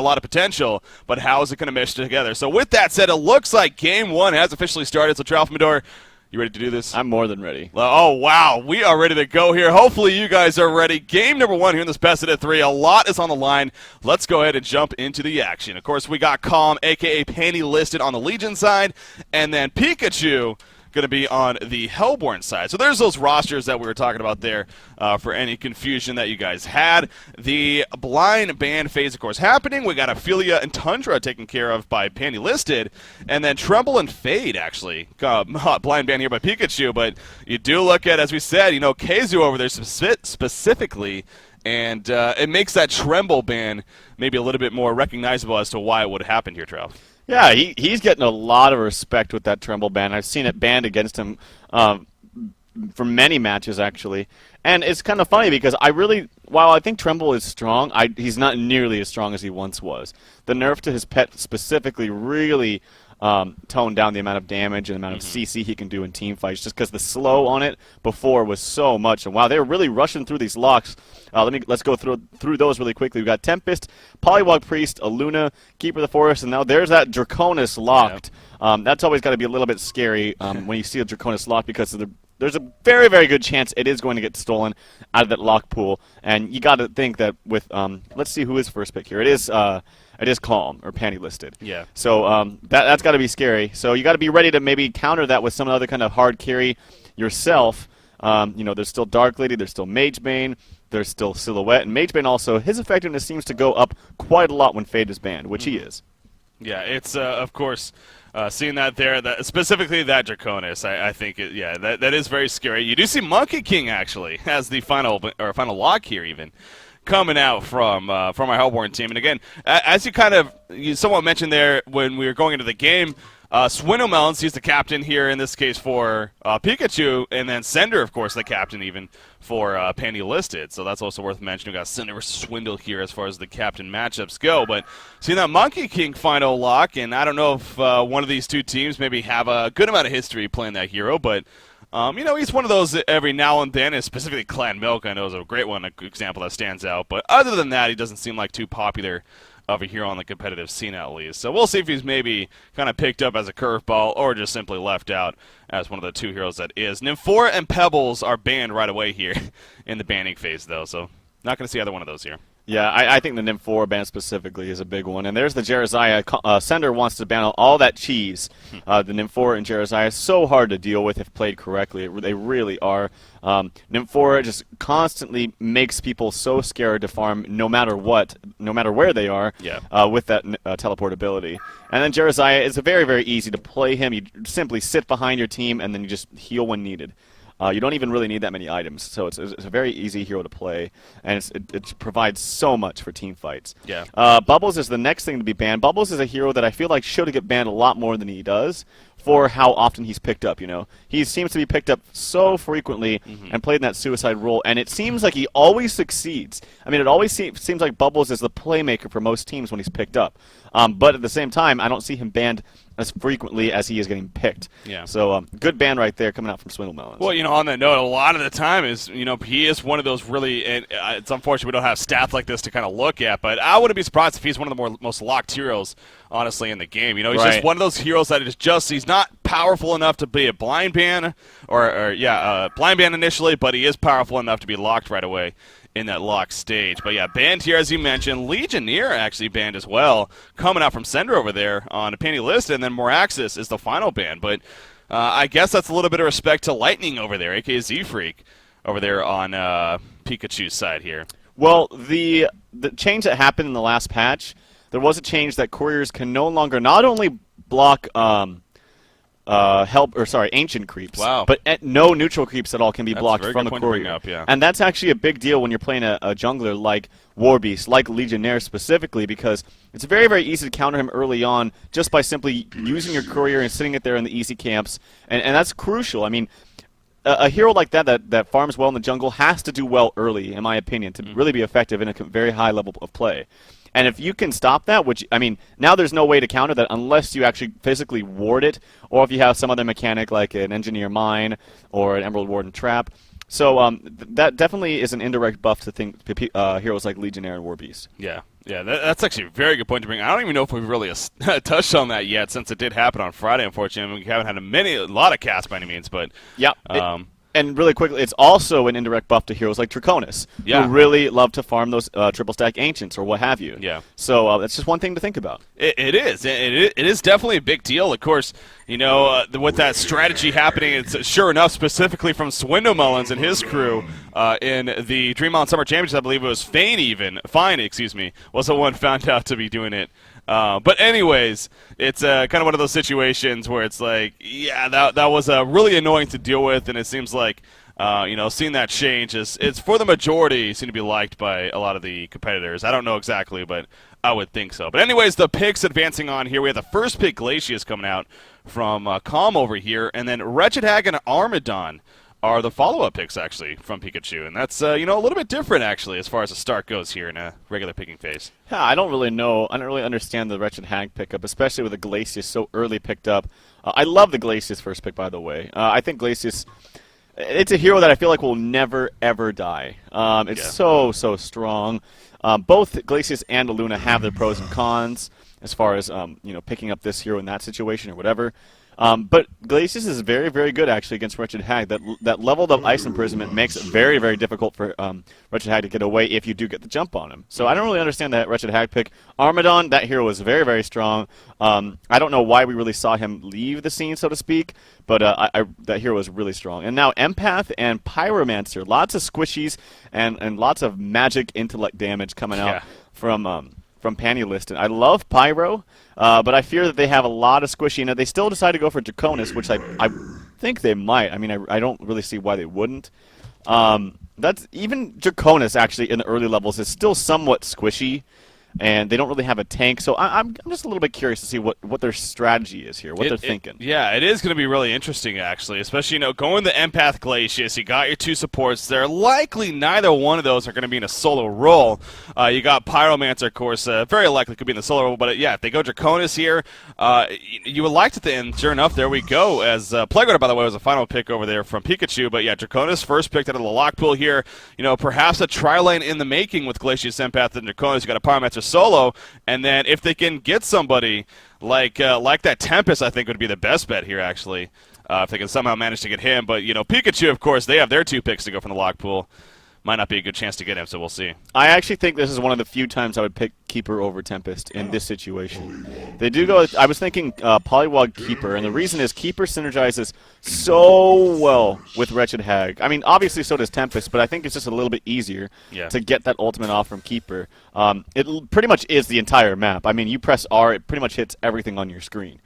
lot of potential, but how is it going to mesh together? So with that said, it looks like Game 1 has officially started. So, Tralfamador, you ready to do this? I'm more than ready. Oh, wow. We are ready to go here. Hopefully you guys are ready. Game number 1 here in this best of 3. A lot is on the line. Let's go ahead and jump into the action. Of course, we got Calm, a.k.a. Panty, listed on the Legion side, and then Pikachu going to be on the Hellborn side. So there's those rosters that we were talking about there for any confusion that you guys had. The blind ban phase, of course, happening. We got Ophelia and Tundra taken care of by Panty listed, and then Tremble and Fade, actually. Blind ban here by Pikachu, but you do look at, as we said, Keizu over there specifically, and it makes that Tremble ban maybe a little bit more recognizable as to why it would have happened here, Trev. Yeah, he's getting a lot of respect with that Tremble ban. I've seen it banned against him for many matches, actually. And it's kind of funny because while I think Tremble is strong, he's not nearly as strong as he once was. The nerf to his pet specifically really toned down the amount of damage and the amount of CC he can do in team fights, just because the slow on it before was so much. And wow, they were really rushing through these locks. Let's go through those really quickly. We've got Tempest, Polywog Priest, Aluna, Keeper of the Forest, and now there's that Draconis locked. Yep. That's always got to be a little bit scary when you see a Draconis locked, because there's a very, very good chance it is going to get stolen out of that lock pool. And you got to think that with let's see who is first pick here. It is Calm, or Panty listed. Yeah. So that's got to be scary. So you got to be ready to maybe counter that with some other kind of hard carry yourself. There's still Dark Lady, there's still Magebane, there's still Silhouette, and Magebane also, his effectiveness seems to go up quite a lot when Fade is banned, which he is. Yeah, it's of course seeing that there, specifically that Draconis. I think that is very scary. You do see Monkey King actually as the final lock here even, coming out from our Hellborn team. And again, as you somewhat mentioned there when we were going into the game, Swindlemelons, he's the captain here in this case for Pikachu, and then Sender, of course, the captain even for Panty listed. So that's also worth mentioning. We've got Sender versus Swindle here as far as the captain matchups go. But seeing that Monkey King final lock, and I don't know if one of these two teams maybe have a good amount of history playing that hero, but he's one of those that every now and then, and specifically Clan Milk, I know is a great one, an example that stands out. But other than that, he doesn't seem like too popular of a hero on the competitive scene at least. So we'll see if he's maybe kind of picked up as a curveball or just simply left out as one of the two heroes that is. Nymphora and Pebbles are banned right away here in the banning phase, though, so not going to see either one of those here. Yeah, I think the Nymphora ban specifically is a big one. And there's the Jerizaiya. Sender wants to ban all that cheese. The Nymphora and Jerizaiya, so hard to deal with if played correctly. They really are. Nymphora just constantly makes people so scared to farm no matter what, no matter where they are, with that teleportability. And then Jerizaiya is very, very easy to play him. You simply sit behind your team and then you just heal when needed. You don't even really need that many items, so it's a very easy hero to play, and it provides so much for team fights. Yeah. Bubbles is the next thing to be banned. Bubbles is a hero that I feel like should get banned a lot more than he does for how often he's picked up, He seems to be picked up so frequently and played in that suicide role, and it seems like he always succeeds. I mean, it always seems like Bubbles is the playmaker for most teams when he's picked up. But at the same time, I don't see him banned as frequently as he is getting picked. Yeah. So good ban right there coming out from Swindlemelons. Well, on that note, a lot of the time is, he is one of those really, and it's unfortunate we don't have stats like this to kind of look at, but I wouldn't be surprised if he's one of the most locked heroes, honestly, in the game. He's just one of those heroes that is he's not powerful enough to be a blind ban, blind ban initially, but he is powerful enough to be locked right away in that lock stage. But yeah, banned here, as you mentioned. Legionnaire actually banned as well, coming out from Sender over there on a Panty list, and then Moraxis is the final ban. But I guess that's a little bit of respect to Lightning over there, aka Z-Freak, over there on Pikachu's side here. Well, the change that happened in the last patch, there was a change that couriers can no longer not only block ancient creeps. Wow. But no neutral creeps at all can be blocked from the courier. Up, yeah. And that's actually a big deal when you're playing a jungler like Warbeast, like Legionnaire specifically, because it's very, very easy to counter him early on just by simply using your courier and sitting it there in the easy camps. And that's crucial. I mean, a hero like that farms well in the jungle has to do well early, in my opinion, to really be effective in a very high level of play. And if you can stop that, now there's no way to counter that unless you actually physically ward it, or if you have some other mechanic like an Engineer Mine or an Emerald Warden Trap. So that definitely is an indirect buff to heroes like Legionnaire and Warbeast. Yeah, Yeah, that's actually a very good point to bring. I don't even know if we've really touched on that yet, since it did happen on Friday. Unfortunately, we haven't had a lot of casts by any means, but Yeah. And really quickly, it's also an indirect buff to heroes like Draconis, Yeah. who really love to farm those triple stack Ancients or what have you. Yeah. So that's just one thing to think about. It is. It is definitely a big deal. Of course, with that strategy happening, it's sure enough, specifically from Swindle Mullins and his crew in the DreamHoN Summer Championships. I believe it was Fine, was the one found out to be doing it. But anyways, it's kind of one of those situations where it's like, yeah, that was really annoying to deal with, and it seems like, seeing that change it's for the majority seem to be liked by a lot of the competitors. I don't know exactly, but I would think so. But anyways, the picks advancing on here. We have the first pick, Glacius, coming out from Calm over here, and then Wretched Hag and Armadon are the follow-up picks, actually, from Pikachu. And that's, a little bit different, actually, as far as the start goes here in a regular picking phase. Yeah, I don't really know. I don't really understand the Wretched Hag pickup, especially with the Glacius so early picked up. I love the Glacius first pick, by the way. I think Glacius, it's a hero that I feel like will never, ever die. It's so strong. Both Glacius and Luna have their pros and cons as far as, picking up this hero in that situation or whatever. But Glacius is very, very good, actually, against Wretched Hag. That leveled up Ice Imprisonment makes it very, very difficult for Wretched Hag to get away if you do get the jump on him. So I don't really understand that Wretched Hag pick. Armadon, that hero was very, very strong. I don't know why we really saw him leave the scene, so to speak, but that hero was really strong. And now Empath and Pyromancer, lots of squishies and lots of magic intellect damage coming out from Panty List. And I love Pyro, but I fear that they have a lot of squishy. And they still decide to go for Draconis, which I think they might. I mean, I don't really see why they wouldn't. That's even Draconis, actually, in the early levels is still somewhat squishy, and they don't really have a tank. So I'm just a little bit curious to see what their strategy is here, what they're thinking. Yeah, it is going to be really interesting, actually, especially, going the Empath Glacius. You got your two supports there. Likely neither one of those are going to be in a solo role. You got Pyromancer, of course, very likely could be in the solo role. But, if they go Draconis here, you would like to, and sure enough, there we go. As Plague Rider, by the way, was a final pick over there from Pikachu. But, Draconis first picked out of the lock pool here. Perhaps a tri-lane in the making with Glacius, Empath, and Draconis. You got a Pyromancer solo, and then if they can get somebody like that Tempest, I think would be the best bet here, actually, if they can somehow manage to get him. But Pikachu, of course, they have their two picks to go from the lock pool. Might not be a good chance to get him, so we'll see. I actually think this is one of the few times I would pick Keeper over Tempest in this situation. They do go. I was thinking Poliwag Keeper, and the reason is Keeper synergizes so well with Wretched Hag. I mean, obviously so does Tempest, but I think it's just a little bit easier to get that ultimate off from Keeper. It pretty much is the entire map. I mean, you press R, it pretty much hits everything on your screen.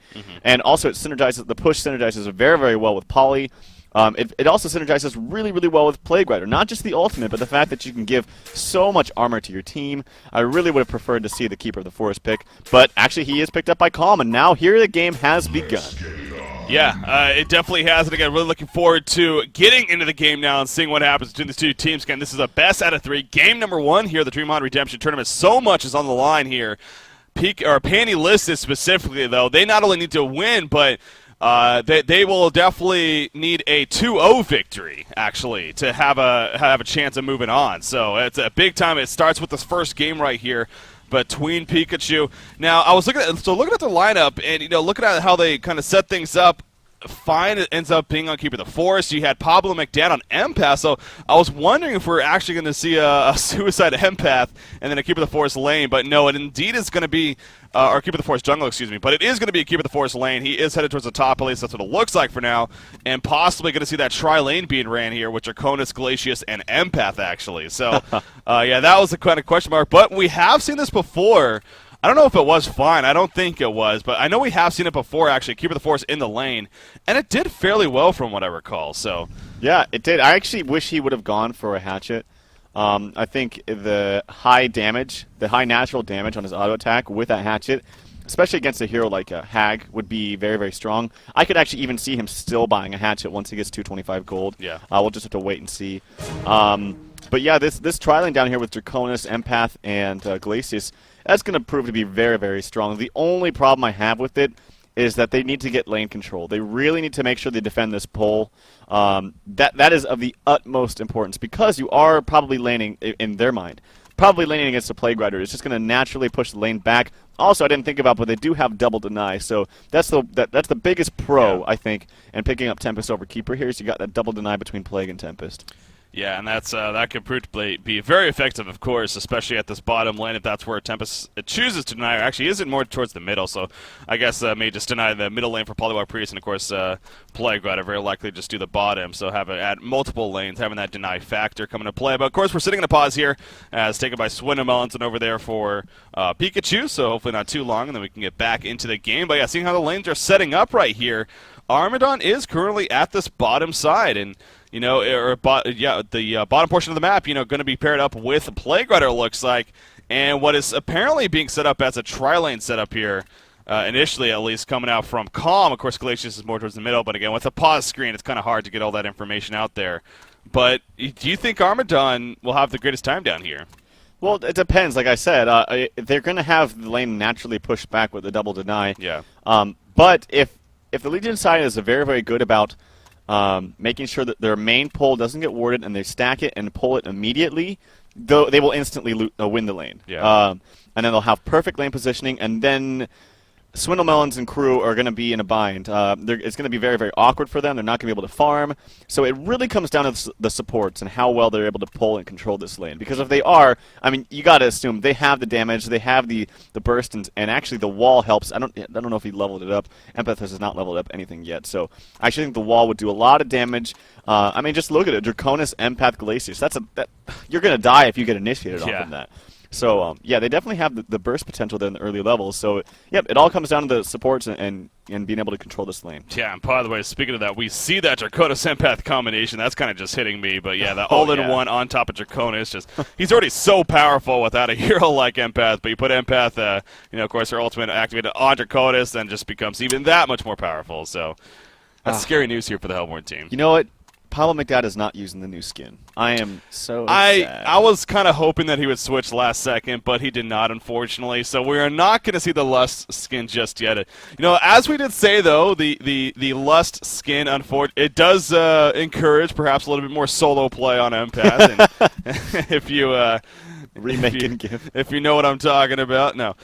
And also it synergizes. The push synergizes very, very well with Poly. It also synergizes really, really well with Plague Rider. Not just the ultimate, but the fact that you can give so much armor to your team. I really would have preferred to see the Keeper of the Forest pick, but actually he is picked up by Calm, and now here the game has begun. Yeah, it definitely has. And again, really looking forward to getting into the game now and seeing what happens between the two teams. Again, this is a best out of 3. Game number 1 here, the DreamHoN Redemption Tournament. So much is on the line here. Panty Listed specifically, though, they not only need to win, but they will definitely need a 2-0 victory, actually, to have a chance of moving on. So it's a big time. It starts with this first game right here between Pikachu. Now, I was looking at the lineup, and looking at how they kind of set things up. Fine, it ends up being on Keeper of the Forest. You had Pablo McDad on Empath, so I was wondering if we're actually going to see a Suicide Empath and then a Keeper of the Forest lane, but no, it indeed is going to be, or Keeper of the Forest jungle, excuse me, but it is going to be a Keeper of the Forest lane. He is headed towards the top, at least that's what it looks like for now, and possibly going to see that tri-lane being ran here with Draconis, Glacius, and Empath, actually. So, that was the kind of question mark, but we have seen this before. I don't know if it was fine. I don't think it was, but I know we have seen it before, actually, Keeper of the Forest in the lane, and it did fairly well from what I recall. So yeah, it did. I actually wish he would have gone for a Hatchet. I think the high damage, the high natural damage on his auto attack with a Hatchet, especially against a hero like Hag, would be very, very strong. I could actually even see him still buying a Hatchet once he gets 225 gold. Yeah. We'll just have to wait and see. But yeah, this tri-lane down here with Draconis, Empath, and Glacius, that's going to prove to be very, very strong. The only problem I have with it is that they need to get lane control. They really need to make sure they defend this pole. That is of the utmost importance because you are probably laning, in their mind, probably laning against the Plague Rider. It's just going to naturally push the lane back. Also, I didn't think about, but they do have double deny, so that's the biggest pro, I think, in picking up Tempest over Keeper here is you got that double deny between Plague and Tempest. Yeah, and that could prove to be very effective, of course, especially at this bottom lane if that's where Tempest chooses to deny, or actually isn't more towards the middle, so I guess may just deny the middle lane for Polywog Priest, and of course Plague Rider very likely just do the bottom, so have it at multiple lanes, having that deny factor come into play. But of course we're sitting in a pause here, as taken by Swindelmelons and over there for Pikachu, so hopefully not too long, and then we can get back into the game. But yeah, seeing how the lanes are setting up right here, Armadon is currently at this bottom side, and the bottom portion of the map, going to be paired up with Plague Rider, looks like, and what is apparently being set up as a tri-lane setup here, initially at least, coming out from Calm. Of course, Glacius is more towards the middle, but again, with a pause screen, it's kind of hard to get all that information out there. But do you think Armadon will have the greatest time down here? Well, it depends. Like I said, they're going to have the lane naturally pushed back with the double deny. Yeah. But if the Legion side is very, very good about making sure that their main pull doesn't get warded and they stack it and pull it immediately, they will instantly win the lane. Yeah. And then they'll have perfect lane positioning, and then Swindelmelons and crew are going to be in a bind. It's going to be very, very awkward for them. They're not going to be able to farm. So it really comes down to the supports and how well they're able to pull and control this lane. Because if they are, I mean, you got to assume they have the damage, they have the burst, and actually the wall helps. I don't know if he leveled it up. Empath has not leveled up anything yet. So I actually think the wall would do a lot of damage. I mean, just look at it. Draconis, Empath, Glacius. You're going to die if you get initiated off of that. So, yeah, they definitely have the burst potential there in the early levels. So, yep, it all comes down to the supports and being able to control this lane. Yeah, and by the way, speaking of that, we see that Draconis Empath combination. That's kind of just hitting me. But, yeah, the all-in-one on top of Draconis, he's already so powerful without a hero like Empath. But you put Empath, of course, her ultimate activated on Draconis, then just becomes even that much more powerful. So, that's scary news here for the Hellborn team. You know what? Pablo McDad is not using the new skin. I am so sad. I was kind of hoping that he would switch last second, but he did not, unfortunately. So we are not going to see the Lust skin just yet. As we did say, though, the Lust skin, it does encourage perhaps a little bit more solo play on Empath. And if you if you know what I'm talking about, no.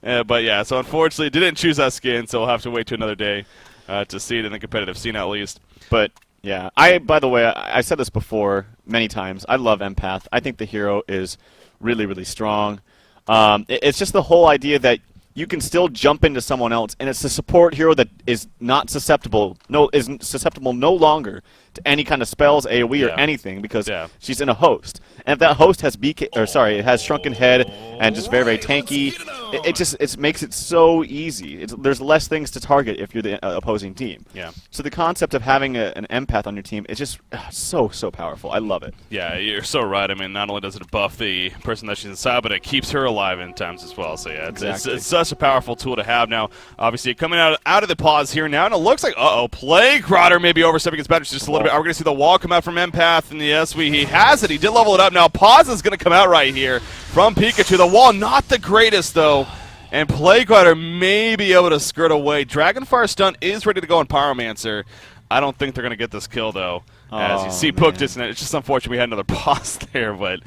But yeah, so unfortunately, didn't choose that skin, so we'll have to wait to another day. To see it in the competitive scene at least. But, yeah, by the way, I said this before many times. I love Empath. I think the hero is really, really strong. It's just the whole idea that you can still jump into someone else, and it's a support hero that is not susceptible, no longer to any kind of spells, AoE, or anything, because she's in a host. And if that host has it has Shrunken Head and just very, very tanky, it makes it so easy. There's less things to target if you're the opposing team. Yeah. So the concept of having an empath on your team is just so powerful. I love it. Yeah, you're so right. I mean, not only does it buff the person that she's inside, but it keeps her alive in times as well. So yeah, it's such a powerful tool to have now. Obviously, coming out of the pause here now, and it looks like Plague Rider may be overstepping his boundaries just a little bit. We're going to see the wall come out from Empath, and yes, he has it. He did level it up. Now pause is going to come out right here from Pikachu. The wall not the greatest though, and Plague Rider may be able to skirt away. Dragonfire stun is ready to go on Pyromancer. I don't think they're going to get this kill though. As you see, Pook just it's just unfortunate we had another pause there, but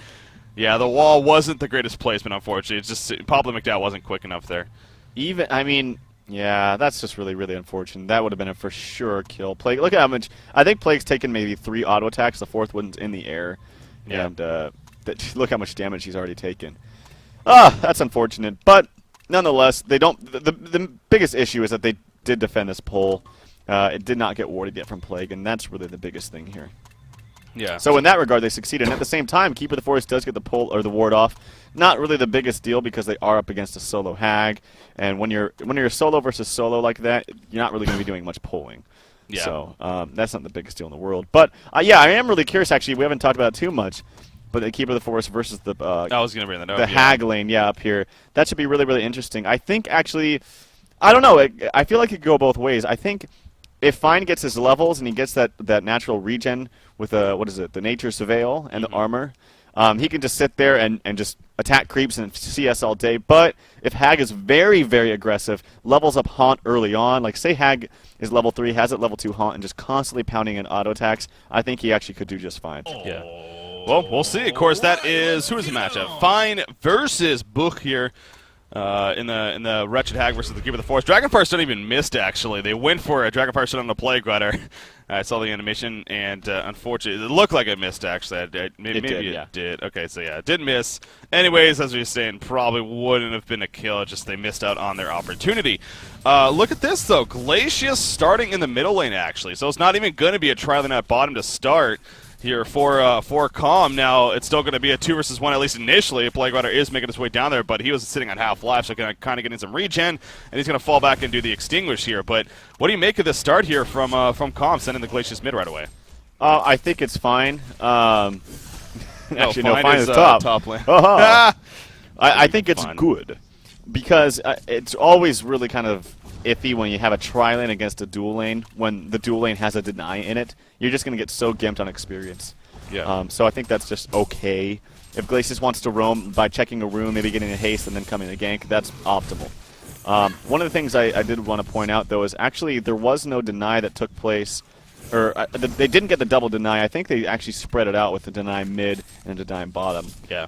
yeah, the wall wasn't the greatest placement. Unfortunately, it's just Pablo McDowell wasn't quick enough there. Yeah, that's just really, really unfortunate. That would have been a for sure kill. Plague, look at how much. I think Plague's taken maybe 3 auto attacks. The 4th one's in the air. Yeah. And look how much damage he's already taken. That's unfortunate. But nonetheless, they don't. The biggest issue is that they did defend this pull. It did not get warded yet from Plague, and that's really the biggest thing here. Yeah. So in that regard, they succeeded. And at the same time, Keeper of the Forest does get the pull or the ward off. Not really the biggest deal because they are up against a solo hag, and when you're solo versus solo like that, you're not really going to be doing much pulling. Yeah. So that's not the biggest deal in the world. But yeah, I am really curious. Actually, we haven't talked about it too much. But the Keeper of the Forest versus the I was going to bring that up. The hag lane, up here. That should be really, really interesting. I think actually, I don't know. I feel like it could go both ways. I think if Fine gets his levels and he gets that natural regen with the Nature Surveil and the armor, he can just sit there and just attack creeps and CS all day. But if Hag is very, very aggressive, levels up Haunt early on, like say Hag is level 3, has it level 2 Haunt, and just constantly pounding in auto attacks, I think he actually could do just fine. Yeah. Well, we'll see. Of course, that is who is the matchup? Fine versus Book here. In the Wretched Hag versus the Keeper of the Forest. Dragonfire Stone even missed, actually. They went for a Dragonfire Stone on the Plague Rider. I saw the animation, and unfortunately, it looked like it missed, actually. Maybe it did. Okay, so yeah, it did miss. Anyways, as we were saying, probably wouldn't have been a kill, just they missed out on their opportunity. Look at this, though. Glacius starting in the middle lane, actually. So it's not even going to be a tri-lane at bottom to start here for Calm. Now, it's still going to be a 2 versus 1, at least initially. Plague Rider is making his way down there, but he was sitting on half life, so kind of getting some regen, and he's going to fall back and do the Extinguish here. But what do you make of this start here from Calm, sending the Glacius mid right away? I think it's fine. Actually, fine is top lane. I think it's good, because it's always really kind of iffy when you have a tri-lane against a dual lane when the dual lane has a deny in it. You're just going to get so gimped on experience. Yeah. So I think that's just okay. If Glacius wants to roam by checking a room, maybe getting a haste and then coming to gank, that's optimal. One of the things I did want to point out, though, is actually there was no deny that took place, or they didn't get the double deny. I think they actually spread it out with the deny mid and the deny bottom. Yeah.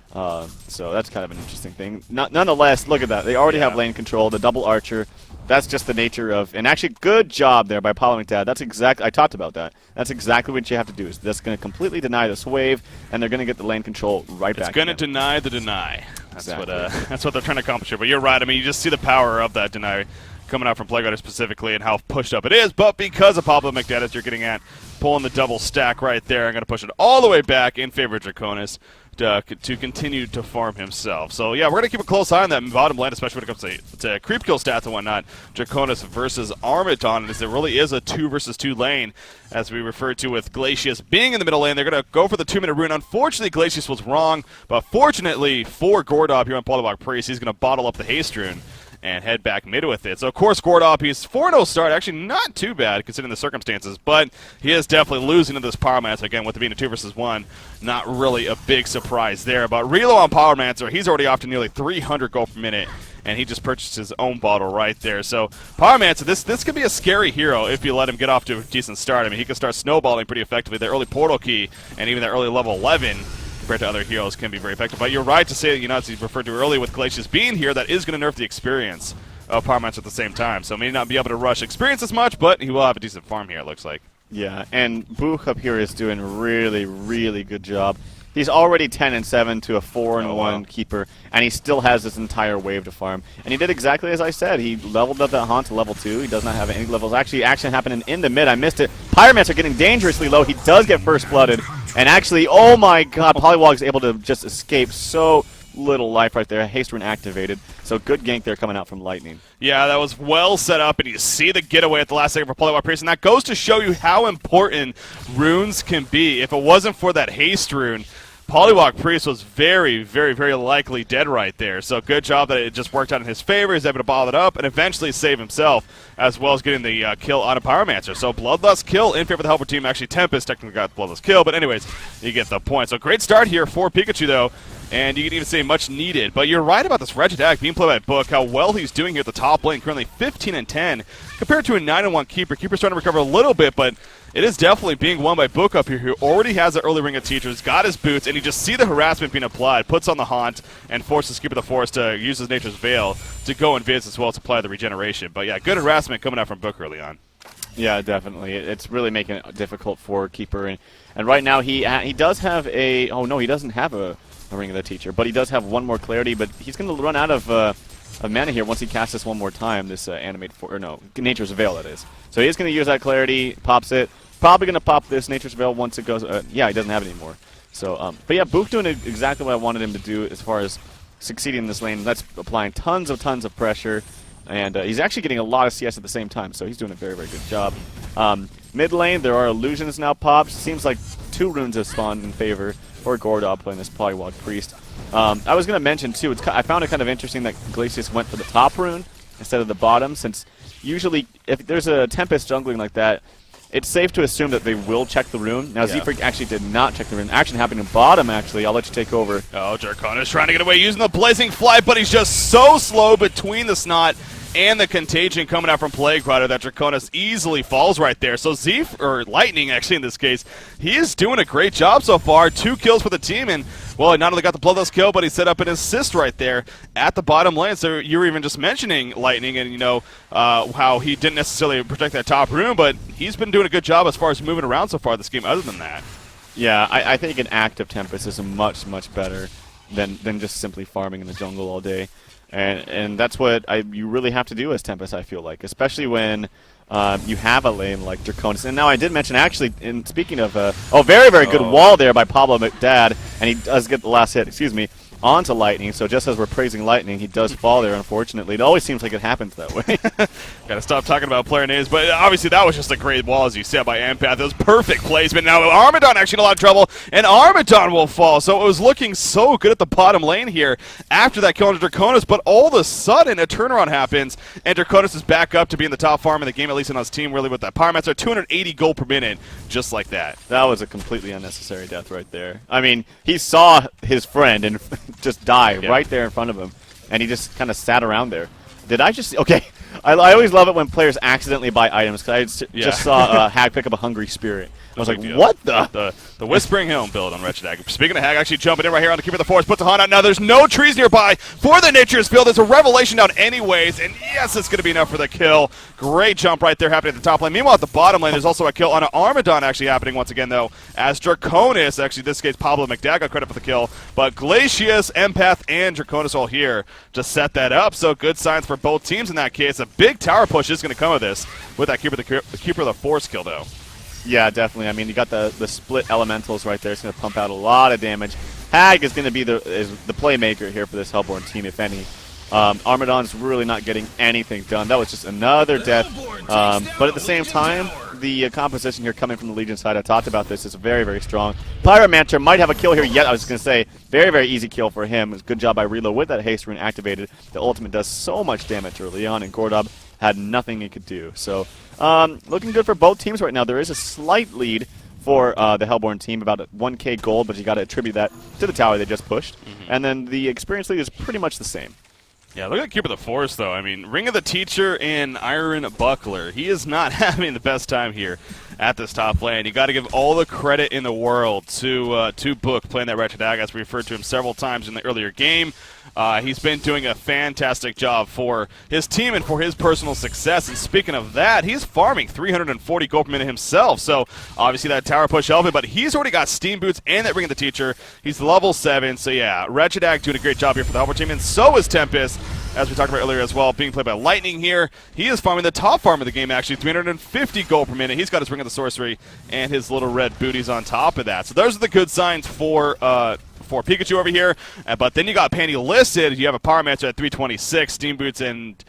So that's kind of an interesting thing. Nonetheless, look at that. They already have lane control, the double archer. That's just the nature of, and actually good job there by Paulo McDad. That's exactly, I talked about that. That's exactly what you have to do. Is that's going to completely deny this wave, and they're going to get the lane control right back. It's going to deny the deny. That's exactly. that's what they're trying to accomplish here. But you're right. I mean, you just see the power of that deny coming out from Plague Rider specifically and how pushed up it is. But because of Pablo McDad, as you're getting at, pulling the double stack right there, I'm going to push it all the way back in favor of Draconis to continue to farm himself. So, yeah, we're going to keep a close eye on that bottom lane, especially when it comes to creep kill stats and whatnot. Draconis versus Armaton, as it really is a 2 versus 2 lane, as we referred to with Glacius being in the middle lane. They're going to go for the 2-minute rune. Unfortunately, Glacius was wrong, but fortunately for Gordop here on Polyblock Priest, he's going to bottle up the haste rune and head back mid with it. So, of course, Gordop, he's 4-0 start. Actually, not too bad considering the circumstances, but he is definitely losing to this Pyromancer. Again, with it being a 2 versus 1, not really a big surprise there. But Relo on Pyromancer, he's already off to nearly 300 gold per minute, and he just purchased his own bottle right there. So, Pyromancer, this could be a scary hero if you let him get off to a decent start. I mean, he can start snowballing pretty effectively. The early portal key and even that early level 11 compared to other heroes can be very effective. But you're right to say, as you referred to earlier with Glacius being here, that is going to nerf the experience of Pyromancer at the same time. So may not be able to rush experience as much, but he will have a decent farm here, it looks like. Yeah, and Book up here is doing a really, really good job. He's already 10-7 to a 4-1 keeper, and he still has this entire wave to farm. And he did exactly as I said. He leveled up that Haunt to level 2. He does not have any levels. Actually, action happening in the mid. I missed it. Pyromancer getting dangerously low. He does get first blooded. And actually, oh my god, Polywog is able to just escape so little life right there. Haste rune activated. So good gank there coming out from Lightning. Yeah, that was well set up, and you see the getaway at the last second for Polywog Priest, and that goes to show you how important runes can be. If it wasn't for that haste rune, Polywog Priest was very, very, very likely dead right there. So good job that it just worked out in his favor. He's able to bottle it up and eventually save himself, as well as getting the kill on a Pyromancer. So Bloodlust kill in favor of the Helper team. Actually, Tempest technically got Bloodlust kill, but anyways, you get the point. So great start here for Pikachu, though, and you can even say much needed. But you're right about this Wretched Hag being played by Book, how well he's doing here at the top lane, currently 15-10, compared to a 9-1 Keeper. Keeper's starting to recover a little bit, but it is definitely being won by Book up here, who already has an early ring of teachers, got his boots, and you just see the harassment being applied, puts on the Haunt, and forces Keeper of the Forest to use his Nature's Veil to go and Viz as well to apply the regeneration. But yeah, good harassment coming out from Book early on. Yeah, definitely. It's really making it difficult for Keeper. And right now he does have a... Oh, no, he doesn't have a Ring of the Teacher, but he does have one more Clarity, but he's going to run out of mana here once he casts this one more time, this Nature's Veil, that is. So he is going to use that Clarity, pops it. Probably going to pop this Nature's Veil once it goes... yeah, he doesn't have it anymore. So, but yeah, Book doing exactly what I wanted him to do as far as succeeding in this lane. That's applying tons of pressure, and he's actually getting a lot of CS at the same time, so he's doing a very, very good job. Mid lane, there are illusions now popped. Seems like 2 runes have spawned in favor for Gordop playing this Polywog Priest. I was going to mention, too, I found it kind of interesting that Glacius went for the top rune instead of the bottom, since usually if there's a Tempest jungling like that, it's safe to assume that they will check the rune. Now, Z-Freak actually did not check the rune. Action happening bottom, actually. I'll let you take over. Oh, Draconis trying to get away using the Blazing Fly, but he's just so slow between the Snot and the contagion coming out from Plague Rider that Draconis easily falls right there. So or Lightning, actually, in this case, he is doing a great job so far. 2 kills for the team, and, well, he not only got the Bloodlust kill, but he set up an assist right there at the bottom lane. So you were even just mentioning Lightning and, how he didn't necessarily protect that top room, but he's been doing a good job as far as moving around so far this game other than that. Yeah, I think an active Tempest is much, much better than just simply farming in the jungle all day. And that's what you really have to do as Tempest, I feel like, especially when you have a lane like Draconis. And now I did mention, actually, in speaking of, very, very good wall there by Pablo McDad, and he does get the last hit, onto Lightning. So just as we're praising Lightning, he does fall there, unfortunately. It always seems like it happens that way. Gotta stop talking about player names, but obviously that was just a great wall, as you said, by Empath. It was perfect placement. Now Armadon actually in a lot of trouble, and Armadon will fall. So it was looking so good at the bottom lane here after that kill on Draconis, but all of a sudden a turnaround happens, and Draconis is back up to be in the top farm in the game, at least on his team, really, with that Pyromancer. 280 gold per minute, just like that. That was a completely unnecessary death right there. I mean, he saw his friend and just die right there in front of him, and he just kind of sat around there. Did I just... Okay, I always love it when players accidentally buy items, because I just saw Hag pick up a Hungry Spirit. I was like, what the? The Whispering Helm build on Wretched Hag. Speaking of Hag, actually jumping in right here on the Keeper of the Forest, puts the Hunt out. Now there's no trees nearby for the Nature's Field. There's a Revelation down anyways, and yes, it's going to be enough for the kill. Great jump right there happening at the top lane. Meanwhile, at the bottom lane, there's also a kill on an Armadon actually happening once again, though, as Draconis, actually in this case, Pablo McDad got credit for the kill, but Glacius, Empath, and Draconis all here to set that up, so good signs for both teams in that case. A big tower push is going to come of this with that Keeper of the Forest kill, though. Yeah, definitely. I mean, you got the split elementals right there. It's going to pump out a lot of damage. Hag is going to be the playmaker here for this Hellborn team, if any. Armadon's really not getting anything done. That was just another death. But at the same time, the composition here coming from the Legion side, I talked about this, is very, very strong. Pyromancer might have a kill here yet. I was going to say, very, very easy kill for him. It was a good job by Reload with that haste rune activated. The ultimate does so much damage early on, and Gordob had nothing he could do. So, looking good for both teams right now. There is a slight lead for the Hellborn team, about 1k gold, but you got to attribute that to the tower they just pushed. And then the experience lead is pretty much the same. Yeah, look at Keeper of the Forest, though. I mean, Ring of the Teacher and Iron Buckler. He is not having the best time here at this top lane. You got to give all the credit in the world to Book playing that Wretched Hag, as we referred to him several times in the earlier game. He's been doing a fantastic job for his team and for his personal success. And speaking of that, he's farming 340 gold per minute himself. So obviously that tower push helping, but he's already got Steam Boots and that Ring of the Teacher. He's level 7. So yeah, Wretched Hag doing a great job here for the Hellborn team, and so is Tempest, as we talked about earlier as well, being played by Lightning here. He is farming the top farm of the game, actually, 350 gold per minute. He's got his Ring of the Sorcery and his little red booties on top of that. So those are the good signs for Pikachu over here. But then you got Pandy listed. You have a Pyromancer at 326, Steam Boots and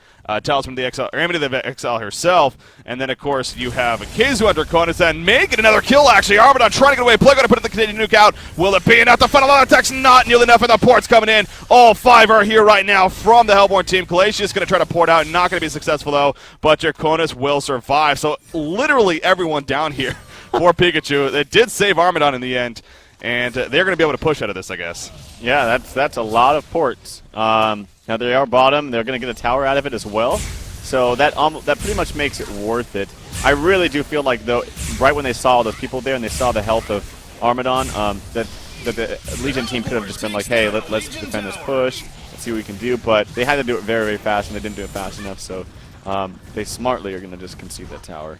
Talisman of the XL, or Amity of the XL herself. And then, of course, you have a Kazu under Draconis and make it another kill, actually. Armadon trying to get away. Plague going to put the Canadian nuke out. Will it be enough? The final attacks not nearly enough, and the port's coming in. All 5 are here right now from the Hellborn team. Glacius going to try to port out. Not going to be successful, though, but Draconis will survive. So literally everyone down here for Pikachu. It did save Armadon in the end. And they're going to be able to push out of this, I guess. Yeah, that's a lot of ports. Now they are bottom. They're going to get a tower out of it as well. So that pretty much makes it worth it. I really do feel like, though, right when they saw all those people there and they saw the health of Armadon, that the Legion team could have just been like, hey, let's defend this push. Let's see what we can do. But they had to do it very, very fast, and they didn't do it fast enough. So they smartly are going to just concede that tower.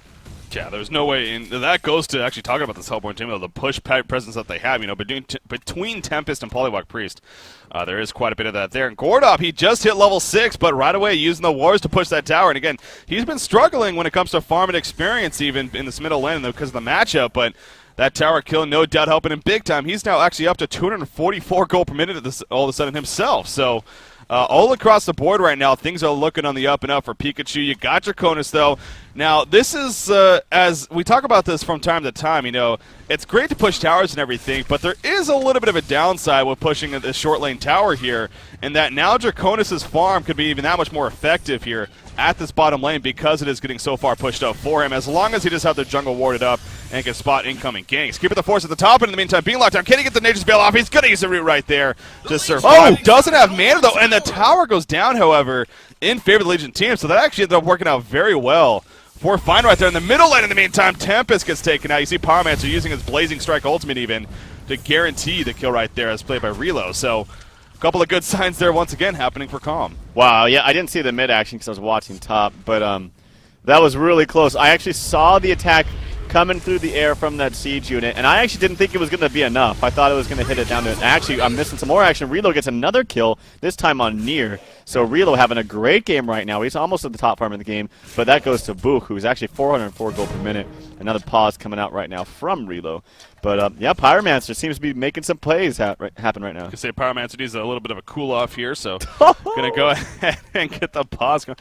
Yeah, there's no way. And that goes to actually talking about this Hellborn team, though, the push presence that they have. Between Tempest and Polywog Priest, there is quite a bit of that there. And Gordob, he just hit level 6, but right away using the wars to push that tower. And again, he's been struggling when it comes to farm and experience, even in this middle lane because of the matchup. But that tower kill, no doubt, helping him big time. He's now actually up to 244 gold per minute all of a sudden himself. So all across the board right now, things are looking on the up and up for Pikachu. You got Draconis, though. Now, this is, as we talk about this from time to time, it's great to push towers and everything, but there is a little bit of a downside with pushing the short lane tower here, and that now Draconis' farm could be even that much more effective here at this bottom lane because it is getting so far pushed up for him. As long as he just has the jungle warded up and can spot incoming ganks. Keep the force at the top, and in the meantime, being locked down. Can he get the Nature's Veil off? He's going to use the root right there to survive. Doesn't have mana, though, and the tower goes down, however, in favor of the Legion team, so that actually ended up working out very well for Fine right there. In the middle lane, in the meantime, Tempest gets taken out. You see Pyromancer using his Blazing Strike ultimate even to guarantee the kill right there as played by Relo. So a couple of good signs there once again happening for Calm. Wow, yeah, I didn't see the mid action because I was watching top, but that was really close. I actually saw the attack coming through the air from that siege unit, and I actually didn't think it was going to be enough. I thought it was going to hit it down to it. Actually, I'm missing some more action. Relo gets another kill, this time on Nier. So Relo having a great game right now. He's almost at the top farm in the game, but that goes to Book, who's actually 404 gold per minute. Another pause coming out right now from Relo. But, yeah, Pyromancer seems to be making some plays happen right now. I could say Pyromancer needs a little bit of a cool-off here, so going to go ahead and get the pause going.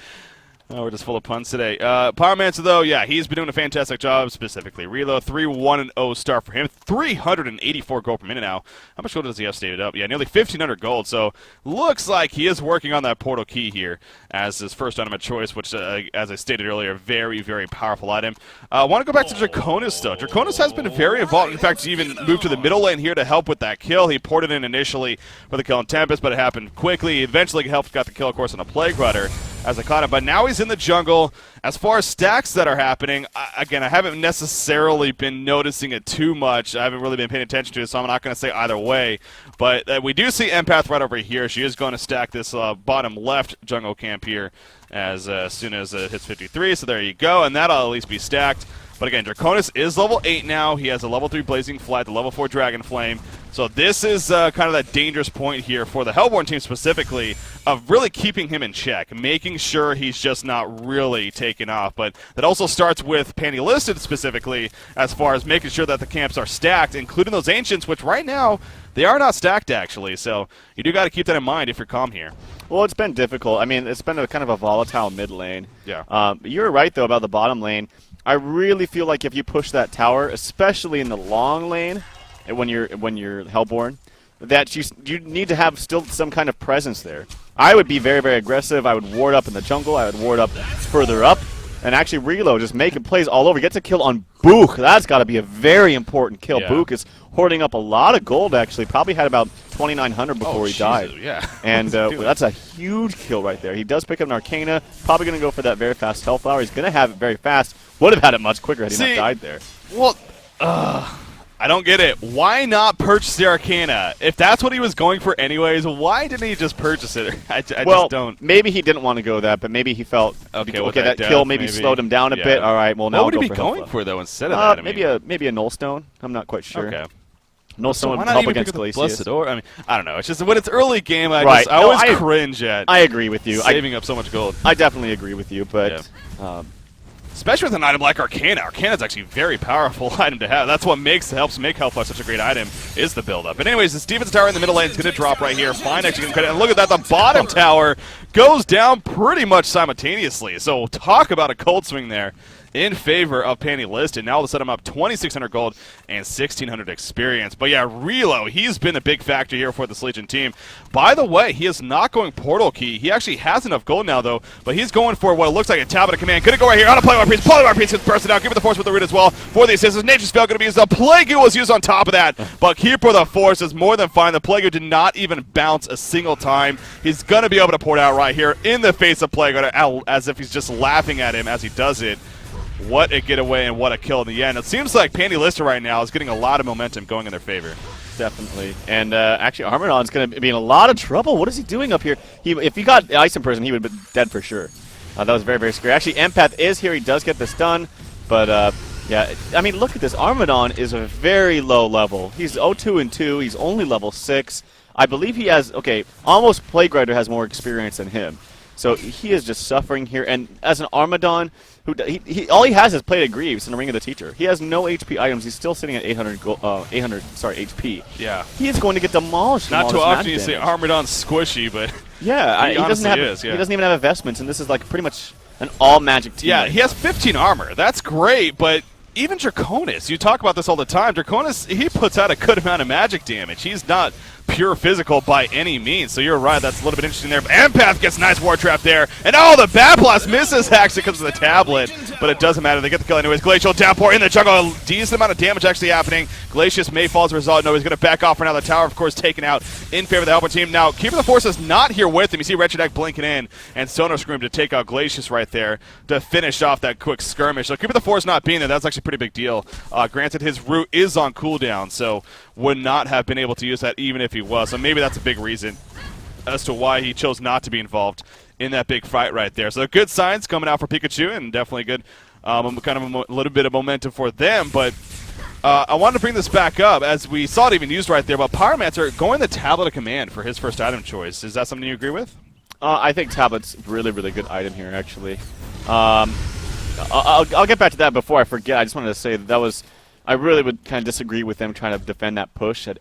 Oh, we're just full of puns today. Pyromancer, though, yeah, he's been doing a fantastic job, specifically. Relo, 3-1-0 start for him. 384 gold per minute now. How much gold does he have stated up? Yeah, nearly 1,500 gold, so looks like he is working on that portal key here as his first item of choice, which, as I stated earlier, very, very powerful item. I want to go back to Draconis, though. Draconis has been very involved. In fact, he even moved to the middle lane here to help with that kill. He poured it in initially for the kill on Tempest, but it happened quickly. He eventually got the kill, of course, on a Plague Runner as I caught him, but now he's in the jungle. As far as stacks that are happening, again, I haven't necessarily been noticing it too much. I haven't really been paying attention to it, so I'm not going to say either way. But we do see Empath right over here. She is going to stack this bottom left jungle camp here as soon as it hits 53. So there you go, and that'll at least be stacked. But again, Draconis is level 8 now. He has a level 3 Blazing Flight, the level 4 Dragon Flame. So this is kind of that dangerous point here for the Hellborn team specifically of really keeping him in check, making sure he's just not really taken off. But that also starts with Panty Listed specifically as far as making sure that the camps are stacked, including those Ancients, which right now they are not stacked actually. So you do got to keep that in mind if you're Calm here. Well, it's been difficult. I mean, it's been a kind of a volatile mid lane. Yeah. You're right, though, about the bottom lane. I really feel like if you push that tower, especially in the long lane, when you're Hellborn, that you need to have still some kind of presence there. I would be very, very aggressive. I would ward up in the jungle. I would ward up further up. And actually Relo just making plays all over. Gets a kill on Book. That's got to be a very important kill. Yeah. Book is hoarding up a lot of gold, actually. Probably had about 2,900 before he died. Yeah. And that's a huge kill right there. He does pick up an Arcana. Probably going to go for that very fast Hellflower. He's going to have it very fast. Would have had it much quicker had he not died there. Well, I don't get it. Why not purchase the Arcana? If that's what he was going for anyways, why didn't he just purchase it? I just don't. Maybe he didn't want to go that, but maybe he felt okay that kill maybe slowed him down a bit. All right, well now what would he be going for though instead of that? Maybe a Nullstone. I'm not quite sure. Okay. Nullstone would help against Glacius. I mean, I don't know. It's just when it's early game, I always cringe at. I agree with you. Saving up so much gold. I definitely agree with you, but. Yeah. Especially with an item like Arcana. Arcana is actually a very powerful item to have. That's what helps make Hellfire such a great item, is the build-up. But anyways, the defensive tower in the middle lane is going to drop right here. Fine actually going to credit. And look at that, the bottom tower goes down pretty much simultaneously. So talk about a cold swing there in favor of Panty Listed. Now all of a sudden I'm up 2,600 gold and 1,600 experience. But yeah, Relo, he's been a big factor here for this Legion team. By the way, he is not going Portal Key. He actually has enough gold now, though, but he's going for what it looks like a tablet of command. Gonna go right here on a Plague Priest. Plague Priest gets bursted out. Give it the Force with the root as well for the assistance. Nature's Spell gonna be used. The Plague was used on top of that, but Keeper of the Force is more than fine. The Plague did not even bounce a single time. He's gonna be able to pour it out right here in the face of Plague, as if he's just laughing at him as he does it. What a getaway and what a kill in the end. It seems like Panty Lister right now is getting a lot of momentum going in their favor. Definitely. And actually, Armadon's going to be in a lot of trouble. What is he doing up here? If he got Ice in person, he would have been dead for sure. That was very, very scary. Actually, Empath is here. He does get this done. But, yeah, I mean, look at this. Armadon is a very low level. He's 0-2-2. He's only level 6. I believe he has, almost Plague Rider has more experience than him. So he is just suffering here. And as an Armadon, all he has is Plate of Greaves and a Ring of the Teacher. He has no HP items. He's still sitting at 800 HP. Yeah. He is going to get demolished. Not too often you say Armadon's squishy, but yeah, he doesn't even have investments, and this is like pretty much an all magic team. Yeah, he has 15 armor. That's great, but even Draconis, you talk about this all the time. Draconis, he puts out a good amount of magic damage. He's not pure physical by any means. So you're right, that's a little bit interesting there. Empath gets a nice war trap there, and oh, the Bat Blast misses actually because of the tablet, but it doesn't matter. They get the kill anyways. Glacial Downpour in the jungle, a decent amount of damage actually happening. Glacius may fall as a result. No, he's going to back off for now. The tower, of course, taken out in favor of the helper team. Now, Keeper of the Force is not here with him. You see Wretched Egg blinking in, and Sonar Scream to take out Glacius right there to finish off that quick skirmish. So Keeper of the Force not being there, that's actually a pretty big deal. Granted, his root is on cooldown, so would not have been able to use that even if he was. So maybe that's a big reason as to why he chose not to be involved in that big fight right there. So good signs coming out for Pikachu, and definitely good kind of a little bit of momentum for them. But I wanted to bring this back up, as we saw it even used right there, but Pyromancer going the Tablet of Command for his first item choice. Is that something you agree with? I think Tablet's really, really good item here, actually. I'll get back to that before I forget. I just wanted to say that was... I really would kind of disagree with them trying to defend that push at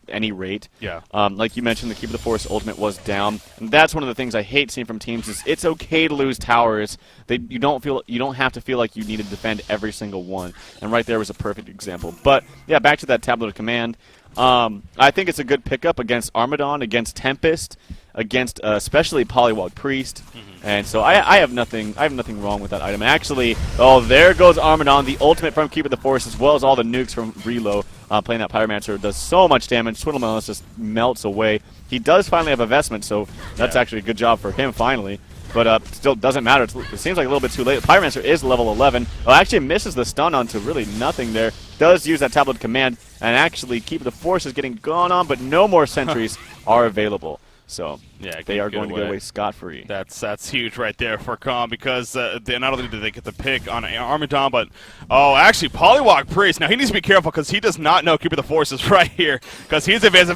any rate. Yeah. Like you mentioned, the Keep of the Force ultimate was down, and that's one of the things I hate seeing from teams. Is it's okay to lose towers. You don't have to feel like you need to defend every single one. And right there was a perfect example. But yeah, back to that Tablet of Command. I think it's a good pickup against Armadon, against Tempest, against especially Polywog Priest. And so I have nothing wrong with that item. And actually, oh, there goes Armadon, the ultimate from Keep of the Force, as well as all the nukes from Relo. Playing that Pyromancer does so much damage. Twiddlemelons just melts away. He does finally have a vestment, so that's actually a good job for him finally. But still doesn't matter. It seems like a little bit too late. Pyromancer is level 11. Oh, actually misses the stun onto really nothing there. Does use that Tablet Command, and actually Keep of the Force is getting gone on, but no more sentries are available. So yeah, they are going to get away scot-free. That's huge right there for Com, because not only did they get the pick on Armadon, but actually Polywog Priest. Now he needs to be careful because he does not know Keep of the Force is right here, because he's evasive.